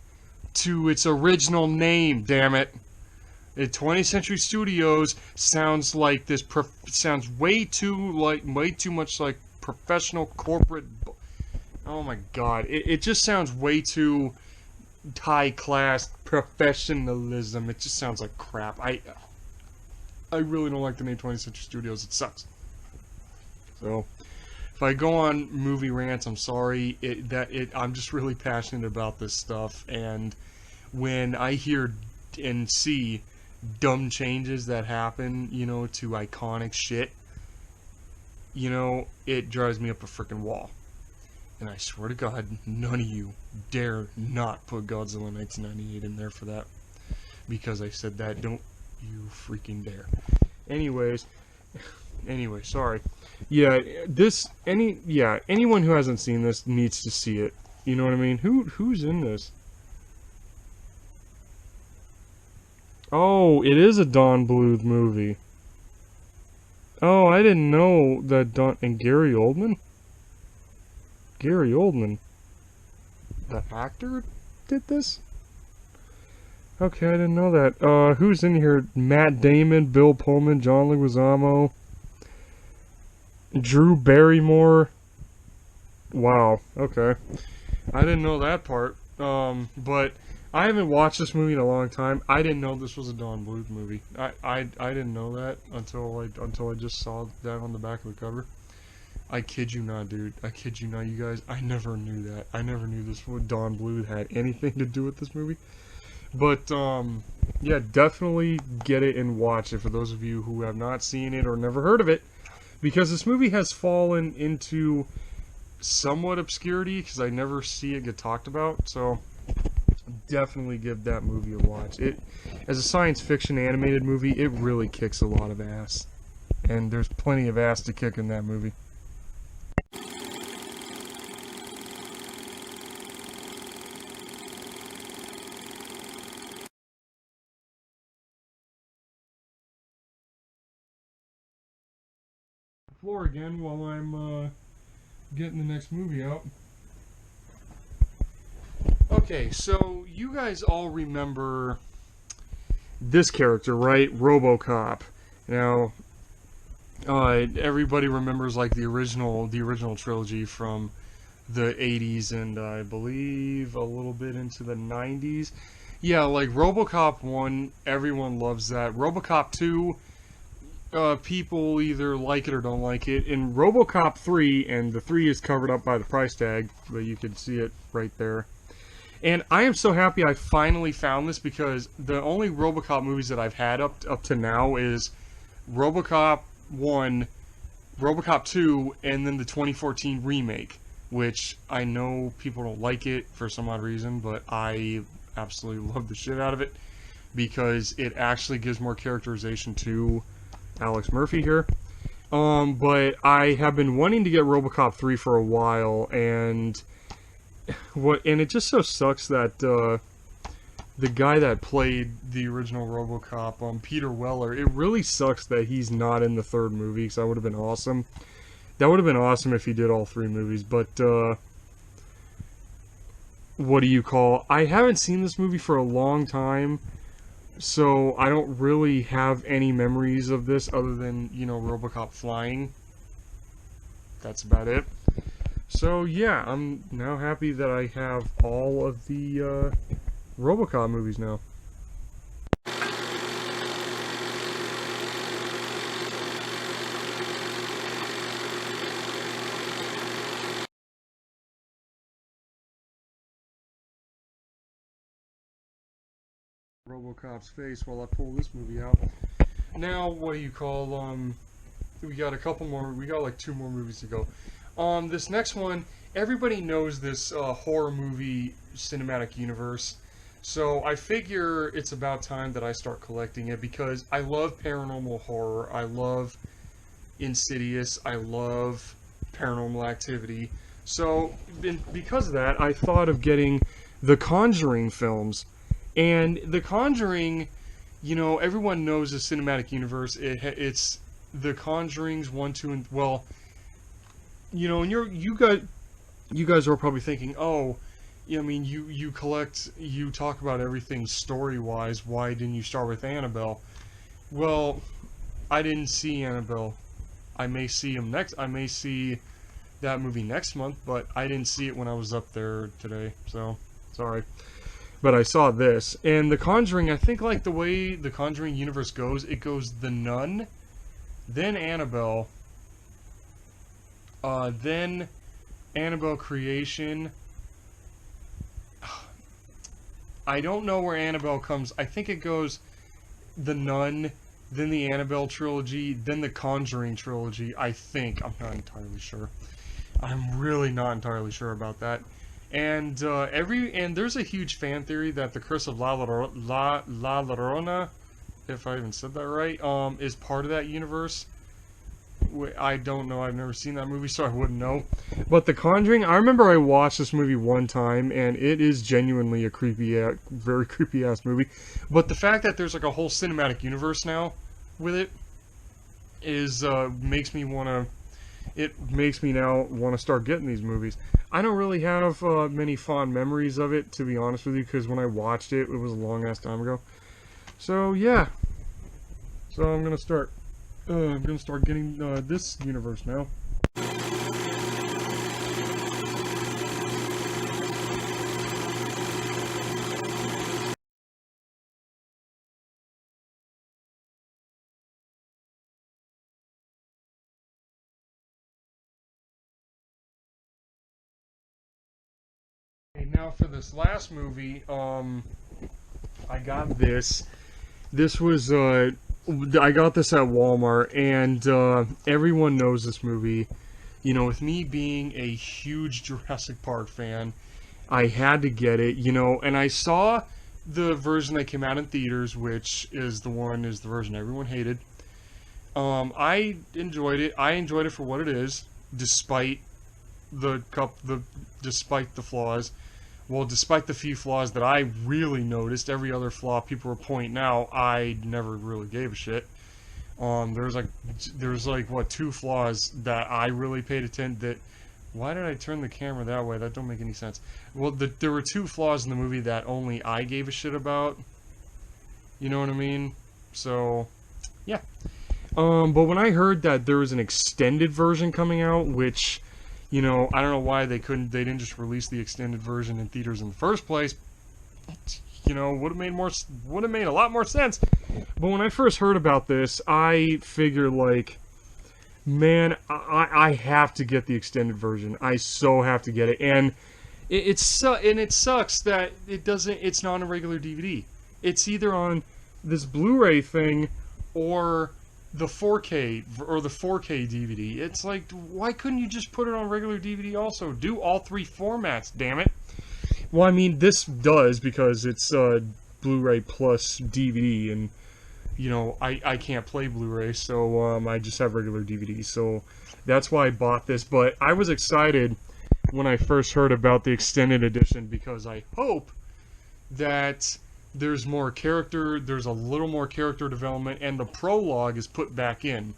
to its original name, damn it. 20th Century Studios sounds like this, sounds way too much like professional corporate. Oh my god, it just sounds way too high class professionalism. It just sounds like crap. I really don't like the name 20th Century Studios. It sucks. So, if I go on movie rants, I'm sorry. I'm just really passionate about this stuff, and when I hear and see dumb changes that happen, to iconic shit, it drives me up a freaking wall. And I swear to God, none of you dare not put Godzilla 1998 in there for that, because I said that. Don't you freaking dare. Anyway, sorry. Yeah, anyone who hasn't seen this needs to see it. You know what I mean? Who's in this? Oh, it is a Don Bluth movie. Oh, I didn't know that and Gary Oldman? Gary Oldman, the actor, did this? Okay, I didn't know that. Who's in here? Matt Damon, Bill Pullman, John Leguizamo, Drew Barrymore. Wow, okay. I didn't know that part. But I haven't watched this movie in a long time. I didn't know this was a Don Bluth movie. I didn't know that until I just saw that on the back of the cover. I kid you not, dude. I kid you not, you guys. I never knew that. I never knew this Don Bluth had anything to do with this movie. But, yeah, definitely get it and watch it for those of you who have not seen it or never heard of it. Because this movie has fallen into somewhat obscurity, because I never see it get talked about. So, definitely give that movie a watch. As a science fiction animated movie, it really kicks a lot of ass. And there's plenty of ass to kick in that movie. Floor again while I'm getting the next movie out. Okay, so you guys all remember this character, right? RoboCop. Now, everybody remembers like the original trilogy from the 80s and I believe a little bit into the 90s. Yeah, like RoboCop 1, everyone loves that. RoboCop 2, people either like it or don't like it. In RoboCop 3, and the 3 is covered up by the price tag, but you can see it right there. And I am so happy I finally found this, because the only RoboCop movies that I've had up to now is RoboCop 1, RoboCop 2, and then the 2014 remake, which I know people don't like it for some odd reason, but I absolutely love the shit out of it, because it actually gives more characterization to Alex Murphy here. But I have been wanting to get RoboCop 3 for a while, and it just so sucks that the guy that played the original RoboCop, Peter Weller, it really sucks that he's not in the third movie, because that would have been awesome. That would have been awesome if he did all three movies, but what do you call? I haven't seen this movie for a long time, so I don't really have any memories of this other than, you know, RoboCop flying. That's about it. So yeah, I'm now happy that I have all of the RoboCop movies now. RoboCop's face while I pull this movie out. Now, what do you call, we got a couple more, we got like 2 more movies to go. This next one, everybody knows this horror movie cinematic universe, so I figure it's about time that I start collecting it because I love paranormal horror, I love Insidious, I love Paranormal Activity. So, because of that, I thought of getting the Conjuring films. And The Conjuring, you know, everyone knows the cinematic universe. It's The Conjurings 1, 2, and well, you know, and you guys are probably thinking, oh, yeah, I mean, you talk about everything story wise. Why didn't you start with Annabelle? Well, I didn't see Annabelle. I may see that movie next month, but I didn't see it when I was up there today. So sorry. But I saw this, and The Conjuring, I think like the way the Conjuring universe goes, it goes The Nun, then Annabelle, then Annabelle Creation. I don't know where Annabelle comes. I think it goes The Nun, then the Annabelle trilogy, then the Conjuring trilogy, I think. I'm not entirely sure. I'm really not entirely sure about that. And there's a huge fan theory that the Curse of La Llorona, if I even said that right, is part of that universe. I don't know. I've never seen that movie, so I wouldn't know. But The Conjuring, I remember I watched this movie one time, and it is genuinely a very creepy ass movie. But the fact that there's like a whole cinematic universe now with it is makes me now want to start getting these movies. I don't really have many fond memories of it, to be honest with you, because when I watched it, it was a long ass time ago. So yeah. So I'm gonna start getting this universe now. Okay, now for this last movie, I got this. This was I got this at Walmart, and everyone knows this movie. You know, with me being a huge Jurassic Park fan, I had to get it, you know, and I saw the version that came out in theaters, which is the version everyone hated. I enjoyed it. I enjoyed it for what it is, despite despite the flaws. Well, despite the few flaws that I really noticed, every other flaw people were pointing out, I never really gave a shit. There's like what, 2 flaws that I really paid attention. Why did I turn the camera that way? That don't make any sense. Well, there were 2 flaws in the movie that only I gave a shit about. You know what I mean? So, yeah. But when I heard that there was an extended version coming out, which, you know, I don't know why they didn't just release the extended version in theaters in the first place. You know, would have made a lot more sense. But when I first heard about this, I figured like, man, I have to get the extended version. I so have to get it, and it sucks that it's not on a regular DVD. It's either on this Blu-ray thing or the 4K or the 4K DVD. It's like, why couldn't you just put it on regular DVD also? Do all 3 formats, damn it. Well, I mean, this does because it's Blu-ray plus DVD, and I can't play Blu-ray, so I just have regular DVDs. So that's why I bought this. But I was excited when I first heard about the extended edition because I hope that there's a little more character development, and the prologue is put back in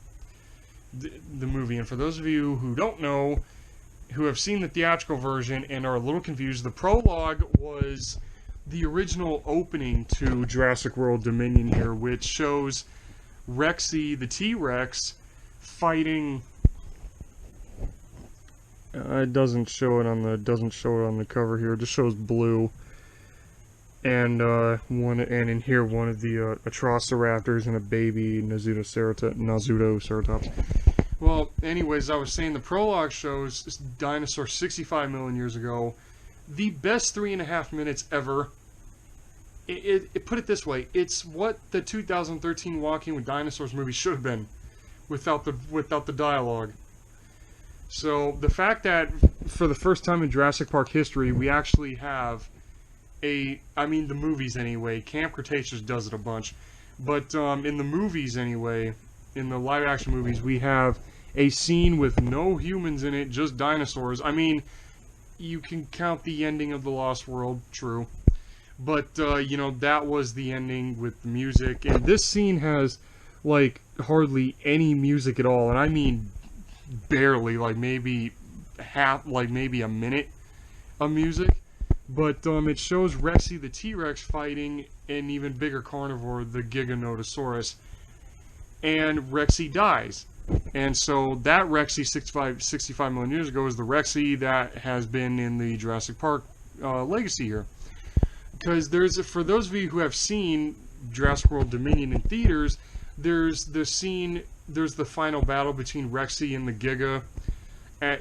the movie. And for those of you who don't know, who have seen the theatrical version and are a little confused, the prologue was the original opening to Jurassic World Dominion here, which shows Rexy, the T-Rex, fighting. It doesn't show it on the cover here. It just shows blue. And in here one of the Atrociraptors and a baby Nazutoceratops. Well, anyways, I was saying the prologue shows this dinosaur 65 million years ago. The best 3.5 minutes ever. It put it this way: it's what the 2013 Walking with Dinosaurs movie should have been, without the dialogue. So the fact that for the first time in Jurassic Park history, we actually have the movies anyway. Camp Cretaceous does it a bunch, but in the movies anyway, in the live-action movies, we have a scene with no humans in it, just dinosaurs. I mean, you can count the ending of The Lost World, true, but that was the ending with the music. And this scene has like hardly any music at all, and I mean barely, like maybe a minute of music. But it shows Rexy the T-Rex fighting an even bigger carnivore, the Giganotosaurus, and Rexy dies. And so that Rexy 65 million years ago is the Rexy that has been in the Jurassic Park legacy here. Because for those of you who have seen Jurassic World Dominion in theaters, there's the final battle between Rexy and the Giga at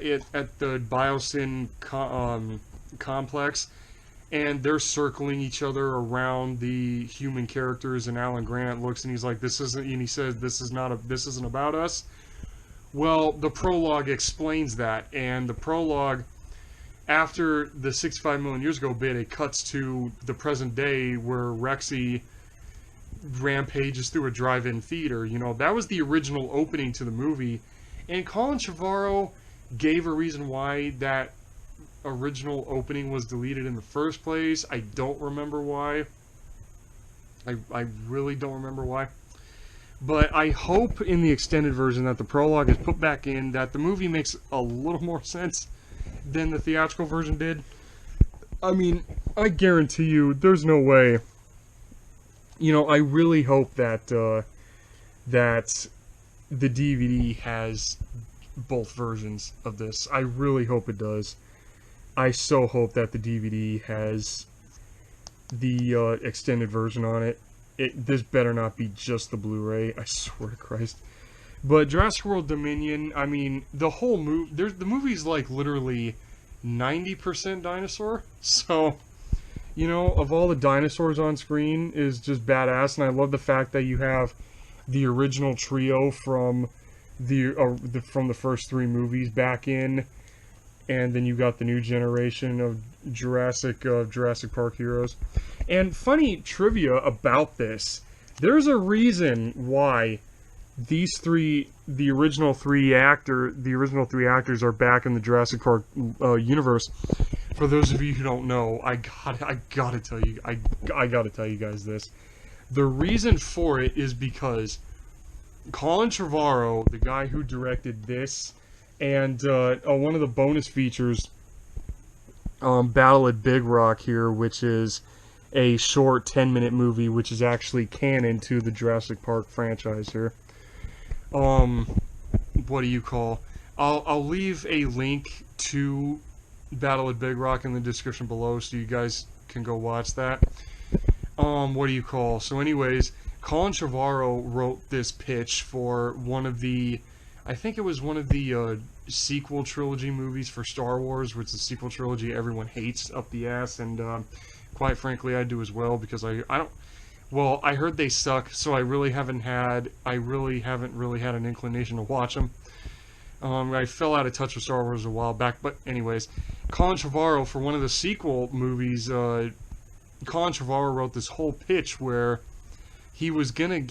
the Biosyn complex, and they're circling each other around the human characters, and Alan Grant looks and he's like, this isn't about us. Well, the prologue explains that, and the prologue, after the 65 million years ago bit, it cuts to the present day where Rexy rampages through a drive-in theater. That was the original opening to the movie, and Colin Trevorrow gave a reason why that original opening was deleted in the first place. I don't remember why. I really don't remember why. But I hope in the extended version that the prologue is put back in, that the movie makes a little more sense than the theatrical version did. I mean, I guarantee you, there's no way. I really hope that that the DVD has both versions of this. I really hope it does. I so hope that the DVD has the extended version on it. This better not be just the Blu-ray, I swear to Christ. But Jurassic World Dominion, I mean, the whole movie, the movie's like literally 90% dinosaur. So, of all the dinosaurs on screen is just badass, and I love the fact that you have the original trio from the first 3 movies back in, and then you got the new generation of Jurassic Park heroes. And funny trivia about this, there's a reason why the original three actors are back in the Jurassic Park universe. For those of you who don't know, I gotta tell you guys this. The reason for it is because Colin Trevorrow, the guy who directed this, and one of the bonus features, Battle at Big Rock here, which is a short 10-minute movie, which is actually canon to the Jurassic Park franchise here. What do you call? I'll leave a link to Battle at Big Rock in the description below, so you guys can go watch that. What do you call? So anyways, Colin Trevorrow wrote this pitch for I think it was one of the sequel trilogy movies for Star Wars, which is a sequel trilogy everyone hates up the ass, and quite frankly, I do as well, because I heard they suck, so I really haven't had an inclination to watch them. I fell out of touch with Star Wars a while back, but anyways, Colin Trevorrow, for one of the sequel movies, Colin Trevorrow wrote this whole pitch where he was going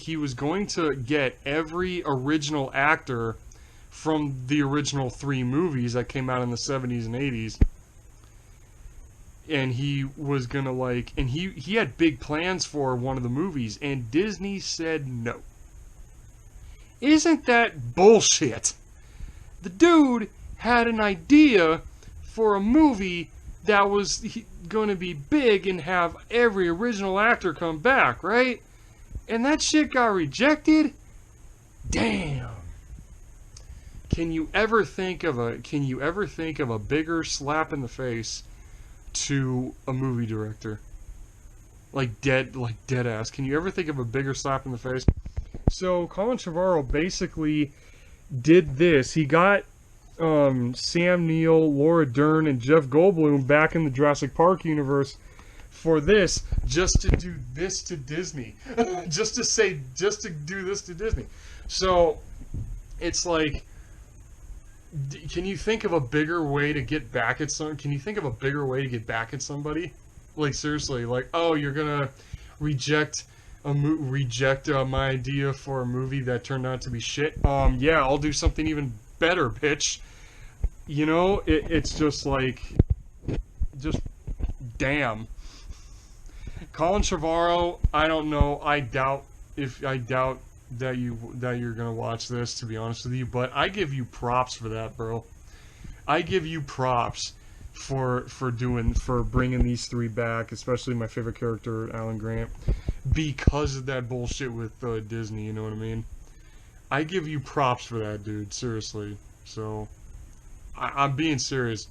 to get every original actor from the original 3 movies that came out in the 70s and 80s. And he was going to and he had big plans for one of the movies, and Disney said no. Isn't that bullshit? The dude had an idea for a movie that was going to be big and have every original actor come back, right? And that shit got rejected? Damn. Can you ever think of a bigger slap in the face to a movie director? Like dead ass. Can you ever think of a bigger slap in the face? So Colin Trevorrow basically did this. He got Sam Neill, Laura Dern, and Jeff Goldblum back in the Jurassic Park universe for this, just to do this to Disney. just to do this to Disney. So it's like, can you think of a bigger way to get back at Can you think of a bigger way to get back at somebody? Like, seriously, like, oh, you're gonna reject my idea for a movie that turned out to be shit. Yeah, I'll do something even better, bitch. You know, it's just like, just damn. Colin Trevorrow, I don't know. I doubt that you're gonna watch this, to be honest with you. But I give you props for that, bro. I give you props for bringing these 3 back, especially my favorite character, Alan Grant, because of that bullshit with Disney. You know what I mean? I give you props for that, dude. Seriously. So I'm being serious.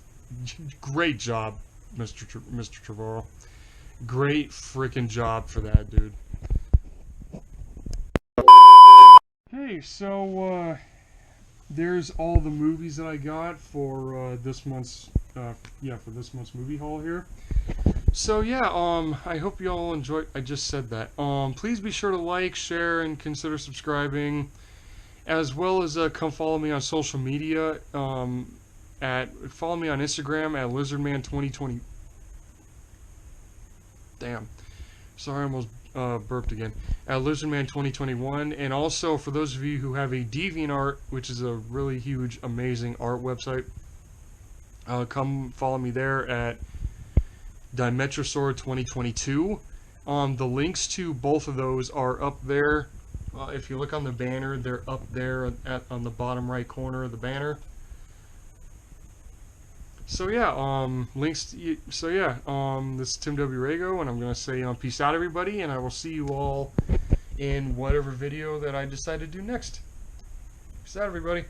Great job, Mr. Trevorrow. Great freaking job for that, dude. Hey, so there's all the movies that I got for this month's movie haul here. So yeah, I hope you all enjoyed. I just said that. Please be sure to like, share, and consider subscribing, as well as come follow me on social media. Follow me on Instagram at LizardMan2020. Damn, sorry, I almost burped again. At LizardMan2021, and also for those of you who have a DeviantArt, which is a really huge, amazing art website, come follow me there at Dimetrosaur2022. The links to both of those are up there. If you look on the banner, they're up there on the bottom right corner of the banner. So yeah, this is Tim W. Rago, and I'm gonna say peace out, everybody, and I will see you all in whatever video that I decide to do next. Peace out, everybody.